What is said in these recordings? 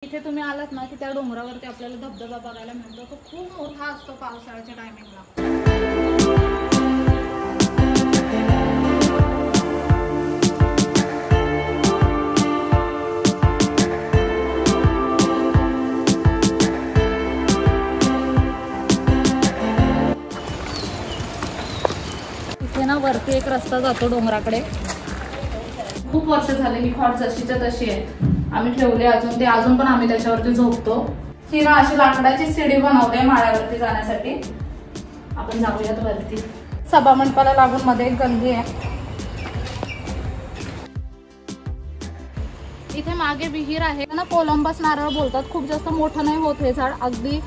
इथे तुम्ही आलात ना की त्या डोंगरावरती आपल्याला धबधबा बघायला मिळतो। तो खूप मोठा असतो पावसाळ्याच्या टायमिंगला। इथे ना वरती एक रस्ता जातो डोंगराकडे। खूप वर्ष झाले ही खॉट जशीच्या तशी आहे। आम्ही ठेवले अजून पण आम्ही त्याच्यावरती झोपतो। ही ना अशी लाकडाची सीडी बनवली माळ्यावरती जाण्यासाठी। आपण जाऊयात वरती। सभामंडपाला लागून मध्ये एक गल्ली आहे। इथे मागे विहीर आहे ना, कोलंबस नारळ बोलतात। खूप जास्त मोठं नाही होत हे झाड, अगदी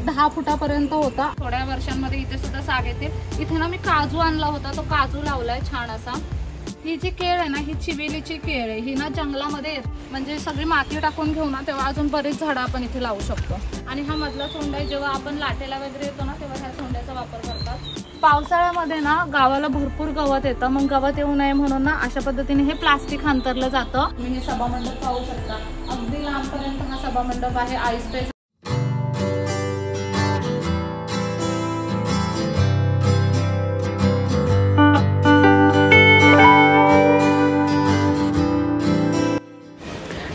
10 फुटापर्यंत होता। थोड्या वर्षांमध्ये इथे सुद्धा साग येते। इथे ना मी काजू आणला होता, तो काजू लावलाय छान असा। ही जी केळ आहे ना, ही चिवेलीची केळ आहे। ही ना जंगलामध्ये म्हणजे सगळी माती टाकून घेऊ ना, तेव्हा अजून बरीच झाडं आपण इथे लावू शकतो। आणि हा मधला सोंडा आहे, जेव्हा आपण लाटेला वगैरे येतो ना तेव्हा ह्या सोंड्याचा वापर करतात। पावसाळ्यामध्ये ना गावाला भरपूर गवत येतं, मग गवत येऊ नये म्हणून ना अशा पद्धतीने हे प्लास्टिक अंतरलं जातं। तुम्ही हे सभामंडप पाहू शकता, अगदी लांबपर्यंत हा सभामंडप आहे। आईस पेस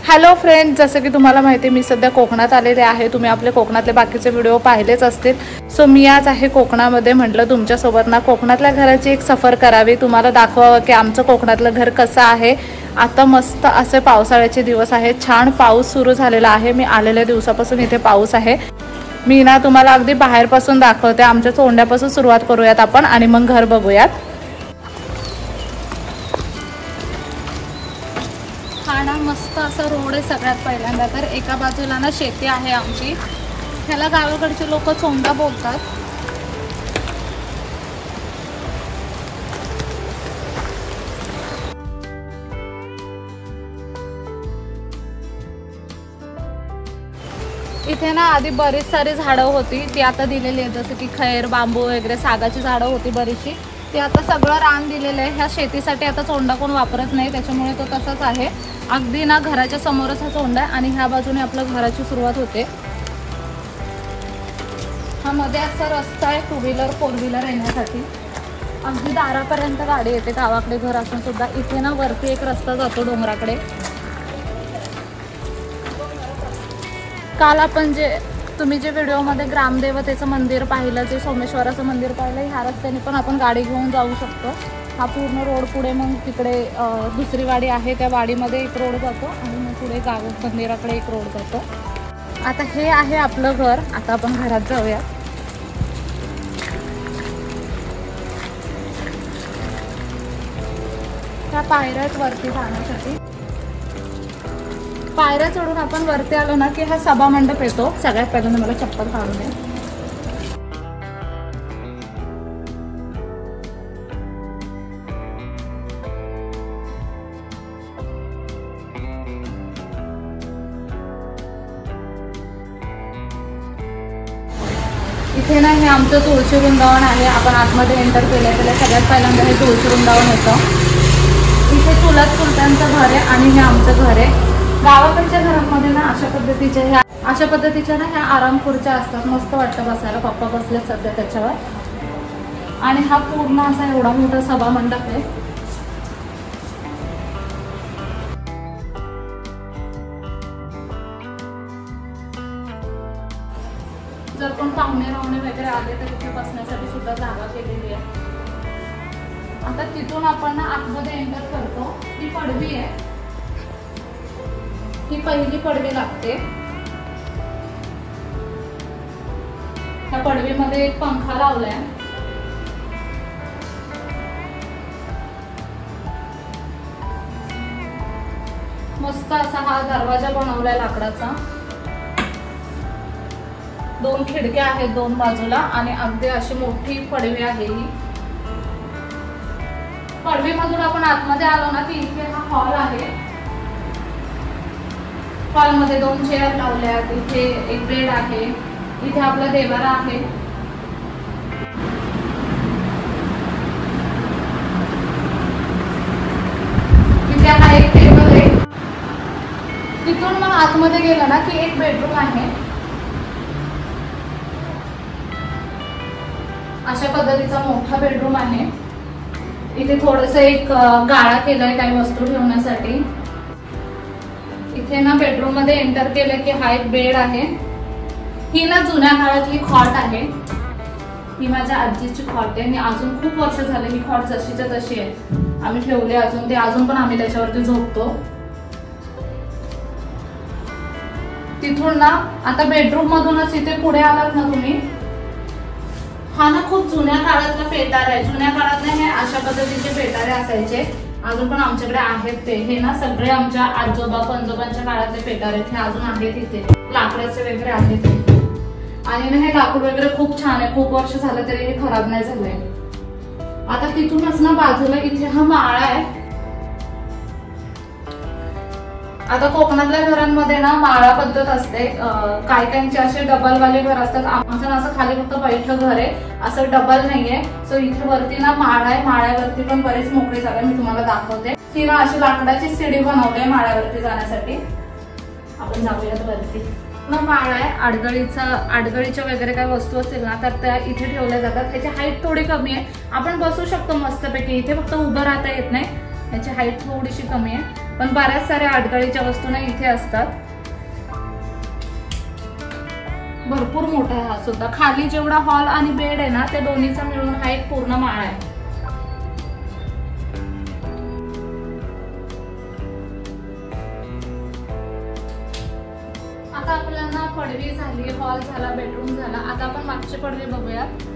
हॅलो फ्रेंड, जसं की तुम्हाला माहिती आहे मी सध्या कोकणात आलेले आहे। तुम्ही आपले कोकणातले बाकीचे व्हिडिओ पाहिलेच असतील। सो मी आज आहे कोकणामध्ये। म्हटलं तुमच्यासोबत ना कोकणातल्या घराची एक सफर करावी, तुम्हाला दाखवावं की आमचं कोकणातलं घर कसं आहे। आता मस्त असे पावसाळ्याचे दिवस आहेत, छान पाऊस सुरू झालेला आहे। मी आलेल्या दिवसापासून इथे पाऊस आहे। मी ना तुम्हाला अगदी बाहेरपासून दाखवते। आमच्या चोंड्यापासून सुरुवात करूयात आपण आणि मग घर बघूयात। हा ना मस्त असा रोड आहे। सगळ्यात पहिल्यांदा तर एका बाजूला ना शेती आहे आमची। ह्याला गावाकडचे लोक चोंडा बोलतात। इथे ना आधी बरीच सारी झाडं होती, ती आता दिलेली आहेत। जसं की खैर, बांबू वगैरे, सागाची झाडं होती बरीचशी, ती आता सगळं रान दिलेलं आहे। ह्या शेतीसाठी आता चोंडा कोण वापरत नाही, त्याच्यामुळे तो तसाच आहे। अगदी ना घराच्या समोरच हा चोंडा आहे आणि ह्या बाजूने आपलं घराची सुरुवात होते। हा मध्ये असा रस्ता आहे 2 व्हीलर 4 व्हीलर येण्यासाठी। अगदी दारापर्यंत गाडी येते गावाकडे घर असून सुद्धा। इथे ना वरती एक रस्ता जातो डोंगराकडे। काल आपण तुम्ही जे व्हिडिओमध्ये ग्रामदेवतेचं मंदिर पाहिलं, जे सोमेश्वराचं मंदिर पाहिलं, ह्या रस्त्याने पण आपण गाडी घेऊन जाऊ शकतो। हा पूर्ण रोड पुढे मग तिकडे दुसरी वाडी आहे, त्या वाडीमध्ये एक रोड जातो आणि मग पुढे गाव मंदिराकडे एक रोड जातो। आता हे आहे आपलं घर। आता आपण घरात जाऊया। त्या पायऱ्या वरती जाण्यासाठी, पायऱ्या चढून आपण वरती आलो ना की हा सभामंडप येतो। सगळ्यात पहिल्यांदा मला चप्पल काढून द्या। इथे ना हे आमचं तुळशी वृंदावन आहे। आपण आतमध्ये एंटर केलं सगळ्यात पहिल्यांदा हे तुळशी वृंदावन येतं। इथे चुलत चुलत्यांचं घर आहे आणि हे आमचं घर आहे। गावाकडच्या घरांमध्ये ना अशा पद्धतीच्या ना ह्या आराम खुर्च्या असतात। मस्त वाटतं बसायला। पप्पा बसले सध्या त्याच्यावर। आणि हा पूर्ण असा एवढा मोठा सभामंडप आहे। जर कोण पाहुणे वगैरे आले तर इथे बसण्यासाठी सुद्धा जागा केलेली आहे। आता तिथून आपण आतमध्ये एंटर करतो। ही पडवी आहे, ही पहिली पडवी लागते। त्या पडवीमध्ये एक पंखा लावलाय। मस्त असा हा दरवाजा बनवलाय लाकडाचा। 2 खिडक्या आहेत 2 बाजूला आणि अगदी अशी मोठी पडवी आहे। ही पडवीमधून आपण आतमध्ये आलो ना की इथे हा हॉल आहे। हॉलमध्ये 2 चेअर लावल्यात। इथे एक बेड आहे। इथे आपला देवारा आहे। इथे हा एक टेबल आहे। तिथून मग आतमध्ये गेलं ना की एक बेडरूम आहे, अशा पद्धतीचा मोठा बेडरूम आहे। इथे थोडस एक गाळा केलाय काही वस्तू ठेवण्यासाठी। इथे ना बेडरूम मध्ये एंटर केलं की हा एक बेड आहे। ही ना जुन्या काळातली खॉट आहे, ही माझ्या आजीची खॉट आहे आणि अजून खूप वर्ष झाले ही खॉट जशीच्या तशी आहे, आम्ही ठेवले अजून, ते अजून पण आम्ही त्याच्यावरती झोपतो। तिथून ना आता बेडरूम मधूनच इथे पुढे आलात ना तुम्ही, हा ना खूप जुन्या काळातला पेटार आहे। जुन्या काळात ना हे अशा पद्धतीचे पेटारे असायचे, अजून पण आमच्याकडे आहेत ते। हे ना सगळे आमच्या आजोबा पंजोबांच्या काळातले पेटारे हे अजून आहेत इथे, लाकडाचे वगैरे आहेत ते। आणि ना हे लाकूड वगैरे खूप छान आहे, खूप वर्ष झालं तरी हे खराब नाही झालंय। आता तिथूनच ना बाजूला इथे हा माळा आहे। आता कोकणातल्या घरांमध्ये ना माळा पद्धत असते, काही काहींचे असे डबल वाले घर असतात, आमचं ना असं खाली फक्त बैठक घर आहे, असं डबल नाहीये। सो इथे वरती ना माळा आहे, माळ्यावरती पण बरेच मोकळी जागा मी तुम्हाला दाखवते। ती ना अशी लाकडाची सीडी बनवली आहे माळ्यावरती जाण्यासाठी, आपण जाऊयात वरती। ना माळा आहे, आडगळीच्या वगैरे काही वस्तू असतील ना तर त्या इथे ठेवल्या जातात। त्याची हाईट थोडी कमी आहे, आपण बसू शकतो मस्तपैकी इथे, फक्त उभं राहता येत नाही, याची हाईट थोडीशी कमी आहे, पण बऱ्याच साऱ्या आडगळीच्या वस्तू ना इथे असतात। भरपूर मोठा आहे हा सुद्धा, खाली जेवढा हॉल आणि बेड आहे ना ते दोन्हीचा मिळून हा एक पूर्ण माळा आहे। आता आपल्याला पडवी झाली, हॉल झाला, बेडरूम झाला, आता आपण मागचे पडवे बघूयात।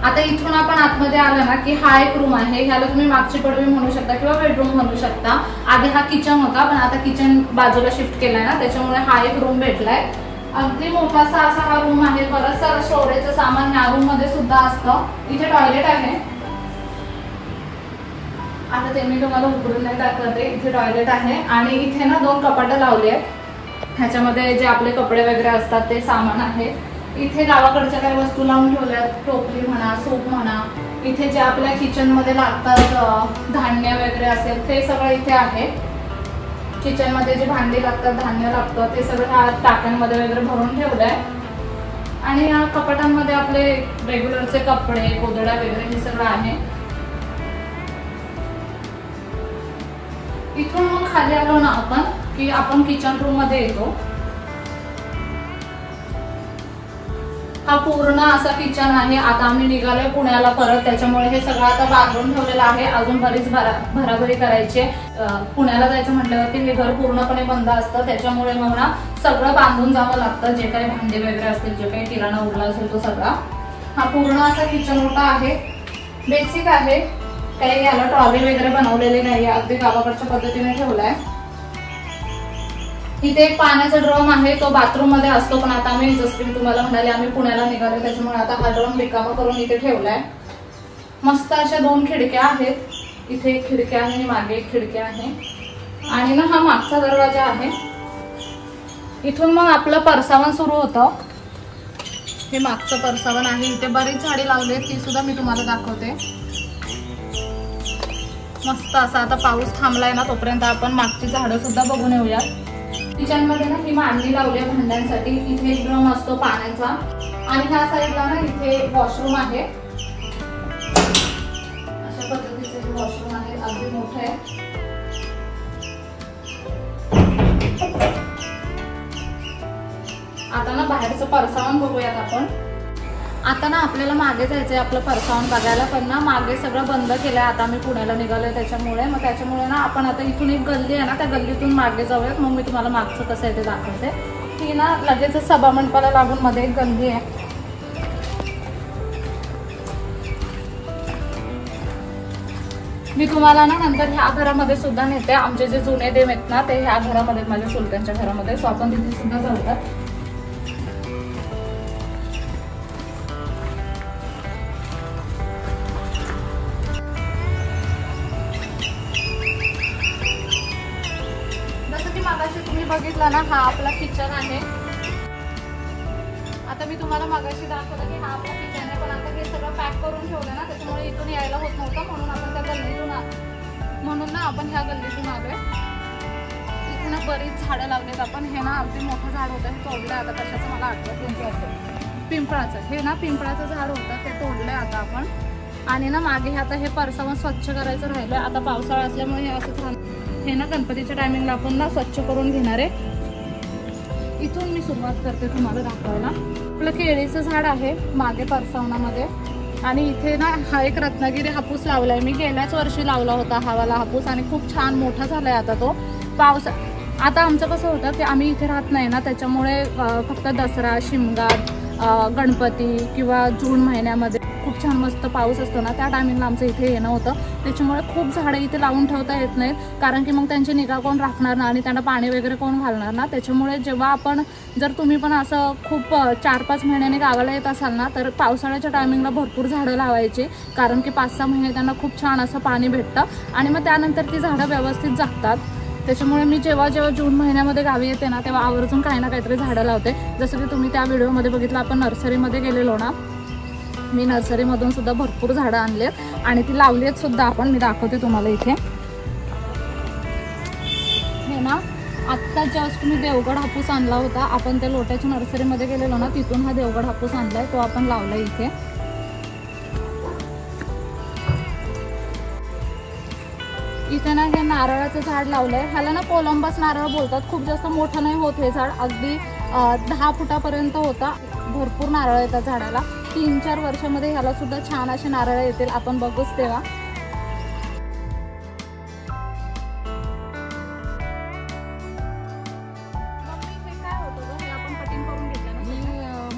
आता इथून आपण आतमध्ये आलं ना की हा एक रूम आहे, ह्याला तुम्ही मागची पडवी म्हणू शकता किंवा बेडरूम म्हणू शकता। आधी हा किचन होता, पण आता किचन बाजूला शिफ्ट केलाय ना, त्याच्यामुळे हा एक रूम भेटलाय। अगदी मोठासा असा हा रूम आहे, बरंच सारं स्टोरेजचं सामान ह्या रूम मध्ये सुद्धा असतं। इथे टॉयलेट आहे, आता ते मी तुम्हाला उघडून नाही दाखवते। इथे टॉयलेट आहे आणि इथे ना 2 कपाटं लावली आहेत, ह्याच्यामध्ये जे आपले कपडे वगैरे असतात ते सामान आहे। इथे गावाकडच्या काही वस्तू लावून ठेवल्यात, टोपली म्हणा, सूप म्हणा, इथे जे आपल्या किचन मध्ये लागतात धान्य वगैरे असेल ते सगळं इथे आहे। किचन मध्ये जे भांडी लागतात, धान्य लागतं ते सगळं ह्या टाक्यांमध्ये वगैरे भरून ठेवलंय। आणि या कपाटांमध्ये आपले रेग्युलरचे कपडे, गोधड्या वगैरे हे सगळं आहे। इथून मग खाली आलो ना आपण की आपण किचन रूम मध्ये येतो। हा पूर्ण असा किचन आहे। आता आम्ही निघालोय पुण्याला परत, त्याच्यामुळे हे सगळं आता बांधून ठेवलेलं आहे, अजून बरीच भराभरी करायची। पुण्याला जायचं म्हटल्यावरती हे घर पूर्णपणे बंद असतं, त्याच्यामुळे मग ना सगळं बांधून जावं लागतं, जे काही भांडे वगैरे असतील, जे काही किराणा उरला असेल तो सगळा। हा पूर्ण असा किचन ओटा आहे, बेसिक आहे, काही याला ट्रॉली वगैरे बनवलेली नाहीये, अगदी गावाकडच्या पद्धतीने ठेवलाय। इथे एक पाण्याचा ड्रम आहे, तो बाथरूम मध्ये असतो, पण आता आम्ही जसं मी तुम्हाला म्हणाले आम्ही पुण्याला निघालो त्याच्यामुळे आता हा ड्रम रिकामा करून इथे ठेवलाय। मस्त अशा 2 खिडक्या आहेत, इथे एक खिडकी आहे आणि मागे एक खिडकी आहे। आणि ना हा मागचा दरवाजा आहे, इथून मग आपलं परसावण सुरू होतं। हे मागचं परसावण आहे, इथे बरीच झाडे लावली आहेत, ती सुद्धा मी तुम्हाला दाखवते। मस्त असा आता पाऊस थांबलाय ना तोपर्यंत आपण मागची झाडं सुद्धा बघून येऊयात। किचन मध्ये ना ही मांडणी लावली आहे भांड्यांसाठी, इथे एक ड्रम असतो पाण्याचा आणि ह्या साईडला ना इथे वॉशरूम आहे, अशा पद्धतीचे हे वॉशरूम आहे, अगदी मोठे आहे। आता ना बाहेरचं परसावण बघूयात आपण। आता ना आपल्याला मागे जायचंय आपलं परसावण बघायला, पण ना मागे सगळं बंद केलंय, आता मी पुण्याला निघालोय त्याच्यामुळे। मग त्याच्यामुळे ना आपण आता इथून एक गल्ली आहे ना, त्या गल्लीतून मागे जाऊयात, मग मी तुम्हाला मागचं कसं आहे ते दाखवते। ही ना लगेच सभामंडपाला लागून मध्ये एक गल्ली आहे, मी तुम्हाला ना नंतर ह्या घरामध्ये सुद्धा नेते। आमचे जे जुने देव आहेत ना ते ह्या घरामध्ये, माझ्या चुलत्यांच्या घरामध्ये, सो आपण तिथे सुद्धा जाऊयात। तुम्ही बघितला ना हा आपला किचन आहे। आता मी तुम्हाला मागाशी दाखवलं की हा आपला किचन आहे, पण आता हे सगळं पॅक करून ठेवलं ना त्याच्यामुळे इथून यायला होत नव्हतं, म्हणून आपण त्या गल्लीतून म्हणून ना आपण ह्या गल्लीतून आलोय। इथे ना बरीच झाडं लावलेत आपण। हे ना अगदी मोठं झाड होतं, हे तोडलंय आता। कशाचं मला आठवत, पिंपळाचं। हे ना पिंपळाचं झाड होतं, ते तोडलंय आता आपण। आणि ना मागे आता हे परसावण स्वच्छ करायचं राहिलंय। आता पावसाळा असल्यामुळे हे असं छान, हे ना गणपतीच्या टायमिंगला आपण ना स्वच्छ करून घेणार आहे। इथून मी सुरुवात करते तुम्हाला दाखवायला। आपलं केळीचं झाड आहे मागे परसावनामध्ये। आणि इथे ना हा एक रत्नागिरी हापूस लावलाय मी, गेल्याच वर्षी लावला होता हा वाला हापूस आणि खूप छान मोठा झालाय आता तो। आता आमचं कसं होतं की आम्ही इथे राहत नाही ना, त्याच्यामुळे फक्त दसरा, शिमगात, गणपती किंवा जून महिन्यामध्ये खूप छान मस्त पाऊस असतो ना, त्या टायमिंगला आमचं इथे येणं होतं। त्याच्यामुळे खूप झाडं इथे लावून ठेवता येत नाहीत, कारण की मग त्यांची निगा कोण राखणार ना आणि त्यांना पाणी वगैरे कोण घालणार ना। त्याच्यामुळे जेव्हा आपण, जर तुम्ही पण असं खूप 4-5 महिन्यांनी गावाला येत असाल ना, तर पावसाळ्याच्या टायमिंगला भरपूर झाडं लावायची, कारण की 5-6 महिने त्यांना खूप छान असं पाणी भेटतं आणि मग त्यानंतर ती झाडं व्यवस्थित जगतात। त्याच्यामुळे मी जेव्हा जून महिन्यामध्ये गावी येते ना, तेव्हा आवर्जून काही ना काहीतरी झाडं लावते। जसं की तुम्ही त्या व्हिडिओमध्ये बघितलं, आपण नर्सरीमध्ये गेलेलो ना, मी नर्सरीमधून सुद्धा भरपूर झाडं आणलेत आणि ती लावलीत सुद्धा आपण। मी दाखवते तुम्हाला इथे। हे ना आत्ता जस्ट मी देवगड हापूस आणला होता आपण, त्या लोट्याच्या नर्सरीमध्ये गेलेलो ना, तिथून हा देवगड हापूस आणलाय, तो आपण लावलाय इथे। इथे ना हे नारळाचं झाड लावलंय। ह्याला ना कोलंबस नारळ बोलतात। खूप जास्त मोठं नाही होत हे झाड, अगदी 10 फुटापर्यंत होता। भरपूर नारळ येतात झाडाला। 3-4 वर्षामध्ये ह्याला सुद्धा छान असे नारळ येतील, आपण बघूच तेव्हा। हे काय होतं हे आपण कटिंग करून घेतलं ना, ही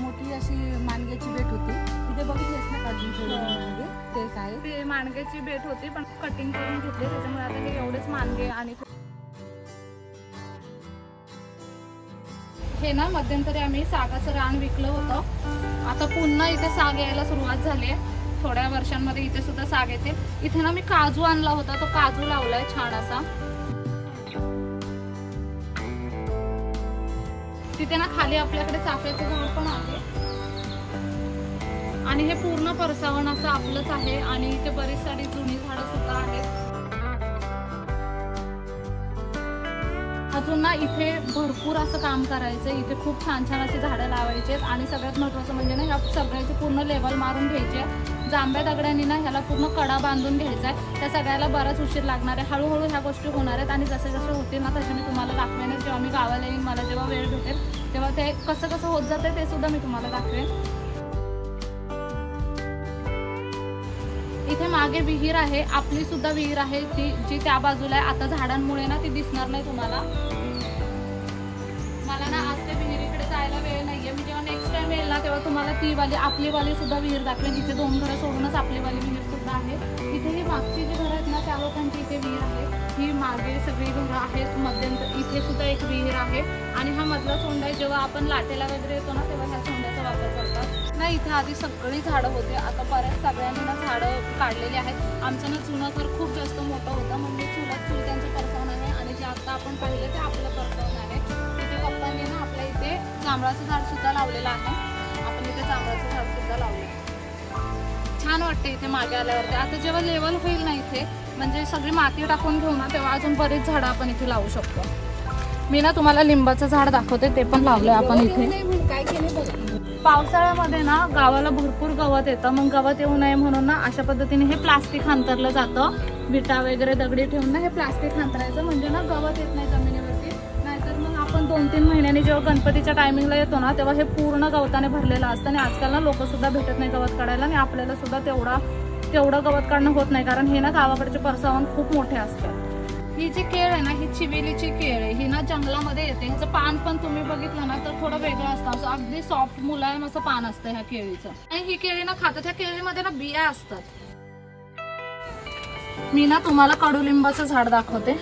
मोठी अशी मानग्याची बेट होती, तिथे बघितलीस ना काढून ठेवलेली, तेच आहे। ते मानग्याची बेट होती पण कटिंग करून घेतली, त्याच्यामुळे आता हे एवढेच मानगे। आणि हे ना मध्यंतरी आम्ही सागाचं रान विकलं होतं, आता पुन्हा इथे साग यायला सुरुवात झाली आहे। थोड्या वर्षांमध्ये इथे सुद्धा साग येतील। इथे ना मी काजू आणला होता, तो काजू लावलाय छान असा। तिथे ना खाली आपल्याकडे चाफ्याचं झाड पण आहे आणि हे पूर्ण परसावण असं आपलंच आहे। आणि इथे बरीच सारी जुनी झाडं सुद्धा आहेत। अजून ना इथे भरपूर असं काम करायचं, इथे खूप छान छान अशी झाडं लावायची आहेत। आणि सगळ्यात महत्त्वाचं म्हणजे ना, ह्या सगळ्याची पूर्ण लेवल मारून घ्यायची आहे। जांभ्या दगडांनी ना ह्याला पूर्ण कडा बांधून घ्यायचा आहे। त्या सगळ्याला बराच उशीर लागणार आहे, हळूहळू ह्या गोष्टी होणार आहेत। आणि जसे जसे होतील ना, तसे मी तुम्हाला दाखवेन। जेव्हा मी गावाला येईन, मला जेव्हा वेळ भेटेल तेव्हा ते कसं कसं होत जातं ते सुद्धा मी तुम्हाला दाखवेन। इथे मागे विहीर आहे, आपली सुद्धा विहीर आहे, ती जी त्या बाजूला आहे। आता झाडांमुळे ना ती दिसणार नाही तुम्हाला। मला ना आज त्या विहिरीकडे जायला वेळ नाहीये, मी जेव्हा नेक्स्ट टाइम येईल ना, तेव्हा तुम्हाला ती वाली, आपली वाली सुद्धा विहीर दाखवेन। इथे 2 घरं सोडूनच आपली वाली विहीर सुद्धा आहे। इथे ही मागची जी घरं आहेत ना, त्या लोकांची इथे विहीर आहे। ही मागे सगळी घरं आहेत, मध्यंतर इथे सुद्धा एक विहीर आहे। आणि हा मधला चोंडा आहे, जेव्हा आपण लाटेला वगैरे येतो ना, तेव्हा ह्या चोंड्याचा वापर करतात ना। इथे आधी सगळी झाडं होते, आता बऱ्याच सगळ्यांनी ना झाडं काढलेली आहेत। आमचं ना जुनं घर खूप जास्त मोठं होतं, म्हणजे चुलत्यांचं परसावण आहे आणि जे आता आपण पाहिलं ते आपलं परसावण आहे। इथे पप्पांनी ना आपल्या इथे जांभळाचं झाड सुद्धा लावलेलं आहे, आपण इथे जांभळाचं झाड सुद्धा लावलं। छान वाटते इथे मागे आल्यावरती। आता जेव्हा लेवल होईल ना इथे, म्हणजे सगळी माती टाकून घेऊ ना, तेव्हा अजून बरेच झाडं आपण इथे लावू शकतो। मी ना तुम्हाला लिंबाचं झाड दाखवते, ते पण लावलंय आपण इथे। पावसाळ्यामध्ये ना गावाला भरपूर गवत येतं, मग गवत येऊ नये म्हणून ना अशा पद्धतीने हे प्लास्टिक अंतरलं जातं। विटा वगैरे दगडी ठेवून ना हे प्लास्टिक अंतरायचं, म्हणजे ना गवत येत नाही जमिनीवरती। नाहीतर मग आपण 2-3 महिन्यांनी जेव्हा गणपतीच्या टायमिंगला येतो ना, तेव्हा हे पूर्ण गवताने भरलेलं असतं। आणि आजकाल ना लोक सुद्धा भेटत नाही गवत काढायला, आणि आपल्याला सुद्धा तेवढं गवत काढणं होत नाही, कारण हे ना गावाकडचे परसावण खूप मोठे असतात। ही जी केळ आहे ना, ही चिवेलीची केळ आहे। ही ना जंगलामध्ये येते, ह्याचं पान पण तुम्ही बघितलं ना तर थोडं वेगळं असतं, असं अगदी सॉफ्ट मुलायम असं पान असतं ह्या केळीचं। आणि ही केळी ना खातात, ह्या केळीमध्ये ना बिया असतात। मी ना तुम्हाला कडुलिंबाचं झाड दाखवते।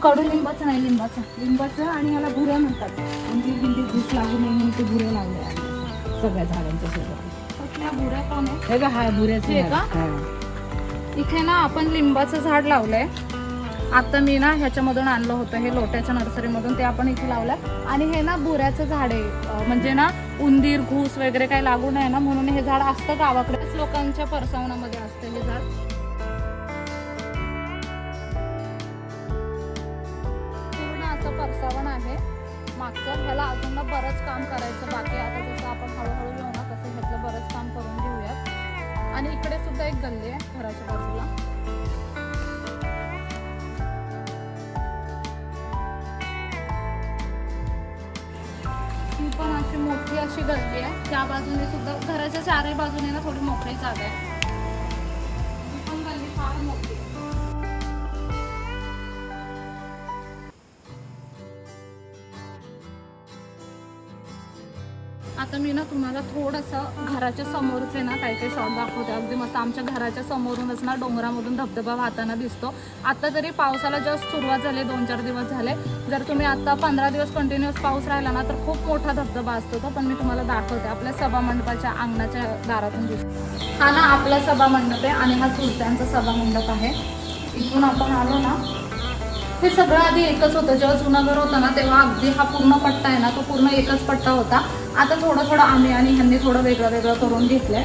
कडुलिंबाचं नाही, लिंबाचं आणि याला भुऱ्या म्हणतात। उंदी घुस लागू नये म्हणून ते भुरे लावले सगळ्या झाडांच्या सोबत। कुठल्या भुऱ्या कोण आहे? हे हा भुऱ्याचे का? इथे ना आपण लिंबाचं झाड लावलंय। आता मी ना ह्याच्यामधून आणलं होतं, हे लोट्याच्या नर्सरीमधून, ते आपण इथे लावलंय। आणि हे ना बोऱ्याचं झाड आहे, म्हणजे ना उंदीर घुस वगैरे काही लागू नये ना म्हणून हे झाड असतं गावाकडेच, लोकांच्या परसावनामध्ये असतं हे झाड। असं परसावण आहे मागचं. ह्याला अजून ना बरंच काम करायचं बाकी. आता जसं आपण हळूहळू येऊ ना तसं ह्यातलं बरंच काम करून घेऊयात. आणि इकडे सुद्धा एक गल्ली आहे घराच्या बाजूला. ही पण अशी मोठी अशी गल्ली आहे. त्या बाजूने सुद्धा घराच्या चारही बाजूने ना थोडी मोकळी जागा आहे. ही पण गल्ली फार मोठी आहे. आता मी ना तुम्हाला थोडंसं घराच्या समोरचे ना काही काही शॉट दाखवते. अगदी मस्त आमच्या घराच्या समोरूनच ना डोंगरामधून धबधबा वाहताना दिसतो. आता तरी पावसाला जस्ट सुरुवात झाली, 2-4 दिवस झाले. जर तुम्ही आता 15 दिवस कंटिन्युअस पाऊस राहिला ना तर खूप मोठा धबधबा असतो तो. पण मी तुम्हाला दाखवते. आपल्या सभामंडपाच्या अंगणाच्या दारातून दिसतो. हा ना आपला सभामंडप आहे आणि हा चुलत्यांचा सभामंडप आहे. इथून आपण आलो ना हे सगळं आधी एकच होतं. जेव्हा जुनं घर होतं ना तेव्हा अगदी हा पूर्ण पट्टा आहे ना तो पूर्ण एकच पट्टा होता. आता थोडं थोडं आम्ही आणि ह्यांनी थोडं वेगळं वेगळं करून घेतलंय.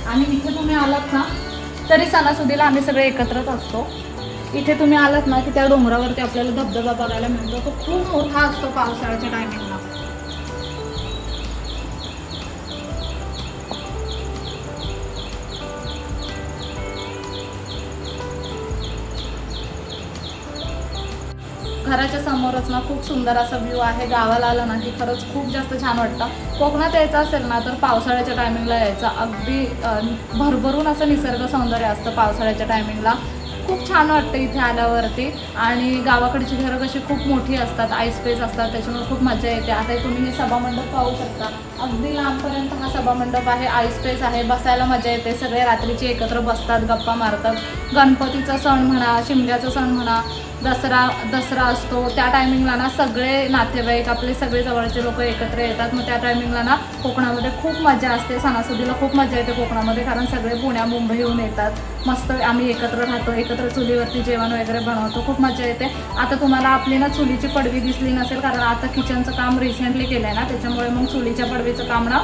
आणि इथे तुम्ही आलात ना तरी सणासुदीला आम्ही सगळे एकत्रच असतो. इथे तुम्ही आलात ना की त्या डोंगरावरती आपल्याला धबधबा बघायला मिळतो. तो खूप मोठा असतो पावसाळ्याच्या टायमिंगला. घराच्या समोरच ना खूप सुंदर असा व्ह्यू आहे. गावाला आलं ना की खरंच खूप जास्त छान वाटतं. कोकणात यायचं असेल ना तर पावसाळ्याच्या टायमिंगला यायचं. अगदी भरभरून असं निसर्ग सौंदर्य असतं पावसाळ्याच्या टायमिंगला. खूप छान वाटतं इथे आल्यावरती. आणि गावाकडची घरं कशी खूप मोठी असतात, आय स्पेस असतात, त्याच्यामुळे खूप मजा येते. आता तुम्ही हे सभामंडप पाहू शकता. अगदी लांबपर्यंत हा सभामंडप आहे, आय स्पेस आहे, बसायला मजा येते. सगळे रात्रीचे एकत्र बसतात, गप्पा मारतात. गणपतीचा सण म्हणा, शिमग्याचा सण म्हणा, दसरा असतो त्या टायमिंगला ना सगळे नातेवाईक आपले सगळे जवळचे लोक एकत्र येतात. मग त्या टायमिंगला ना कोकणामध्ये खूप मजा असते. सणासुदीला खूप मजा येते कोकणामध्ये, कारण सगळे पुण्या मुंबईहून येतात. मस्त आम्ही एकत्र राहतो, एकत्र चुलीवरती जेवण वगैरे बनवतो. खूप मजा येते. आता तुम्हाला आपली ना चुलीची पडवी दिसली नसेल, कारण आता किचनचं काम रिसेंटली केलं आहे ना त्याच्यामुळे मग चुलीच्या पडवीचं काम ना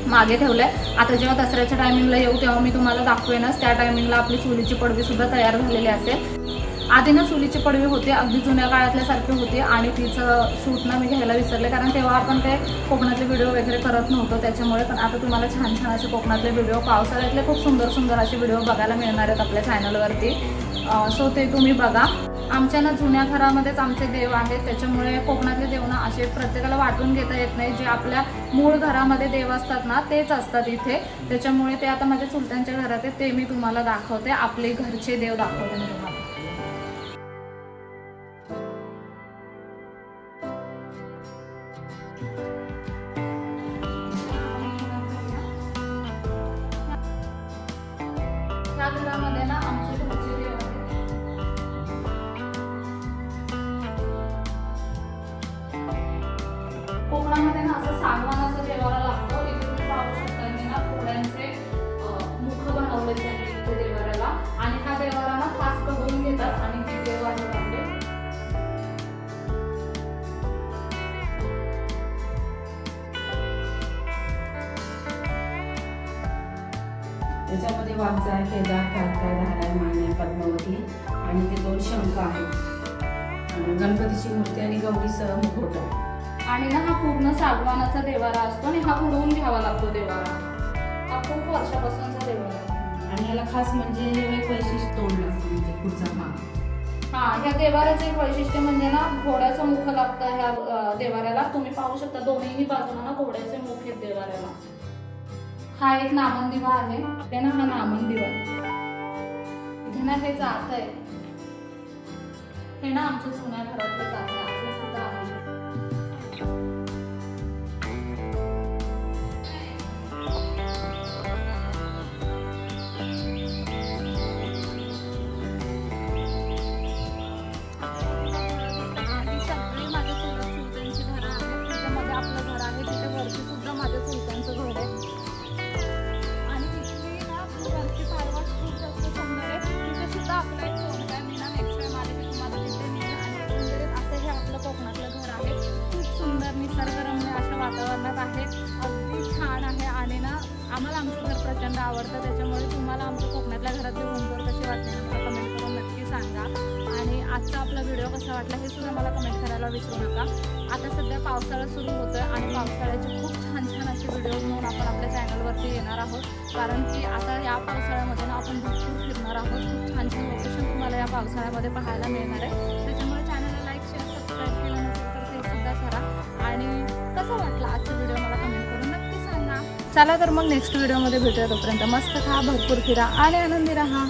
मागे ठेवलं आहे. आता जेव्हा दसऱ्याच्या टायमिंगला येऊ तेव्हा मी तुम्हाला दाखवेनच. त्या टायमिंगला आपली चुलीची पडवीसुद्धा तयार झालेली असेल. आधी ना चुलीची पडवी होती, अगदी जुन्या काळातल्यासारखी होती. आणि तिचं शूट ना मी घ्यायला विसरले, कारण तेव्हा आपण काही कोकणातले व्हिडिओ वगैरे करत नव्हतो त्याच्यामुळे. पण आता तुम्हाला छान छान असे कोकणातले व्हिडिओ, पावसाळ्यातले खूप सुंदर सुंदर असे व्हिडिओ बघायला मिळणार आहेत आपल्या चॅनलवरती. सो ते तुम्ही बघा. आमच्या ना जुन्या घरामध्येच आमचे देव आहेत, त्याच्यामुळे कोकणातले देव ना असे प्रत्येकाला वाटून घेता येत नाही. जे आपल्या मूळ घरामध्ये देव असतात ना तेच असतात इथे. त्याच्यामुळे ते आता माझ्या चुलत्यांच्या घरात आहे, ते मी तुम्हाला दाखवते. आपले घरचे देव दाखवते मी तुम्हाला. या घरामध्ये ना आमचे घरचे देव आहेत. कोकणामध्ये ना असं सागवानाचं देवाला लागतं. इथे तुम्ही पाहू शकता मी ना घोड्यांचे मुख बनवले त्यांनी इथे देवाऱ्याला. आणि हा देवाला ना खास करून घेतात. आणि हे देव आहेत आपले. त्याच्यामध्ये वाघ आहे, केदार, काळकाय, धाराय, मान्य, पद्मावती आणि ते 2 शंख आहेत. गणपतीची मूर्ती आणि गौरीसह मुखवटा. आणि ना हा पूर्ण सागवानाचा देवारा असतो आणि हा उडवून घ्यावा लागतो देवारा. हा खूप वर्षापासूनचा देवारा आहे. आणि याला खास म्हणजे एक वैशिष्ट्य तोडलं असतं, म्हणजे पुढचा भाग. हा, ह्या देवाऱ्याचं एक वैशिष्ट्य म्हणजे ना घोड्याचं मुख लागतं ह्या देवाऱ्याला. तुम्ही पाहू शकता दोन्ही बाजूला ना घोड्याचे मुख आहेत देवाऱ्याला. हा एक नामन दिवा आहे, ते ना हा नामन दिवा आहे. इथे ना हे जात आहे, हे ना आमच्या जुन्या घरातलं जात आहे, असं सुद्धा आहे. वातावरणात आहे, अगदी छान आहे. आणि ना आम्हाला आमचं घर प्रचंड आवडतं. त्याच्यामुळे तुम्हाला आमच्या कोकणातल्या घरातली रूम टूर कशी वाटते कमेंट करून नक्की सांगा. आणि आजचा आपला व्हिडिओ कसा वाटला हे सुद्धा मला कमेंट करायला विसरू नका. आता सध्या पावसाळा सुरू होतोय आणि पावसाळ्याचे खूप छान छान असे व्हिडिओज म्हणून आपण आपल्या चॅनलवरती येणार आहोत. कारण की आता या पावसाळ्यामध्ये ना आपण भरपूर फिरणार आहोत. खूप छान छान लोकेशन तुम्हाला या पावसाळ्यामध्ये पाहायला मिळणार आहे. त्याच्यामुळे चॅनलला लाईक शेअर सबस्क्राईब केलं नसेल तर ते सुद्धा करा. आणि कसा वाटला आजचा व्हिडिओ मला कमेंट करून नक्की सांगा. चला तर मग नेक्स्ट व्हिडिओमध्ये भेटूया. तोपर्यंत मस्त खा, भरपूर फिरा आणि आनंदी राहा.